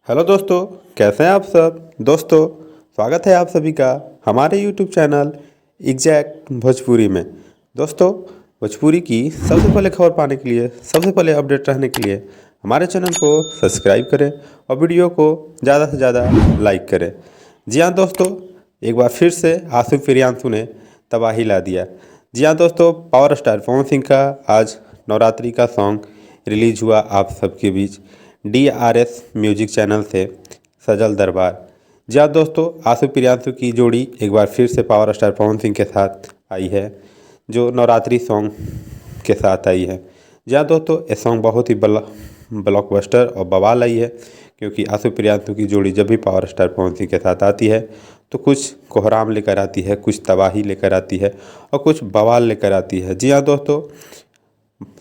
Hello दोस्तों, कैसे हैं आप सब। दोस्तों, स्वागत है आप सभी का हमारे यूट्यूब चैनल एग्जैक्ट भोजपुरी में। दोस्तों, भोजपुरी की सबसे पहले खबर पाने के लिए, सबसे पहले अपडेट रहने के लिए हमारे चैनल को सब्सक्राइब करें और वीडियो को ज़्यादा से ज़्यादा लाइक करें। जी हाँ दोस्तों, एक बार फिर से आसिफ प्रियांशु ने तबाही ला दिया। जी हाँ दोस्तों, पावर स्टार पवन सिंह का आज नवरात्रि का सॉन्ग रिलीज हुआ आप सबके बीच DRS म्यूजिक चैनल से सजल दरबार। जी हाँ दोस्तों, आसिफ प्रियांशु की जोड़ी एक बार फिर से पावर स्टार पवन सिंह के साथ आई है, जो नवरात्रि सॉन्ग के साथ आई है। जी हाँ दोस्तों, ये सॉन्ग बहुत ही ब्लॉकबस्टर और बवाल आई है, क्योंकि आसिफ प्रियांशु की जोड़ी जब भी पावर स्टार पवन सिंह के साथ आती है तो कुछ कोहराम लेकर आती है, कुछ तबाही लेकर आती है और कुछ बवाल लेकर आती है। जी हाँ दोस्तों,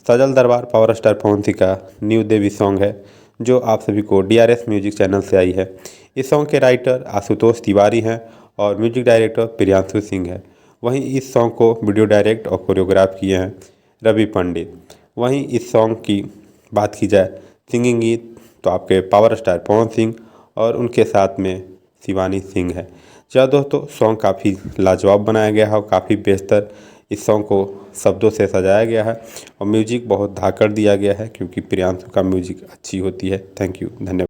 सजल दरबार पावर स्टार पवन सिंह का न्यू देवी सॉन्ग है, जो आप सभी को DRS म्यूजिक चैनल से आई है। इस सॉन्ग के राइटर आशुतोष तिवारी हैं और म्यूजिक डायरेक्टर प्रियांशु सिंह है। वहीं इस सॉन्ग को वीडियो डायरेक्ट और कोरियोग्राफ किए हैं रवि पंडित। वहीं इस सॉन्ग की बात की जाए सिंगिंग गीत, तो आपके पावर स्टार पवन सिंह और उनके साथ में शिवानी सिंह है। जी दोस्तों, सॉन्ग काफ़ी लाजवाब बनाया गया है और काफ़ी बेहतर इस सॉन्ग को शब्दों से सजाया गया है और म्यूजिक बहुत धाकड़ दिया गया है, क्योंकि प्रियांशु का म्यूजिक अच्छी होती है। थैंक यू, धन्यवाद।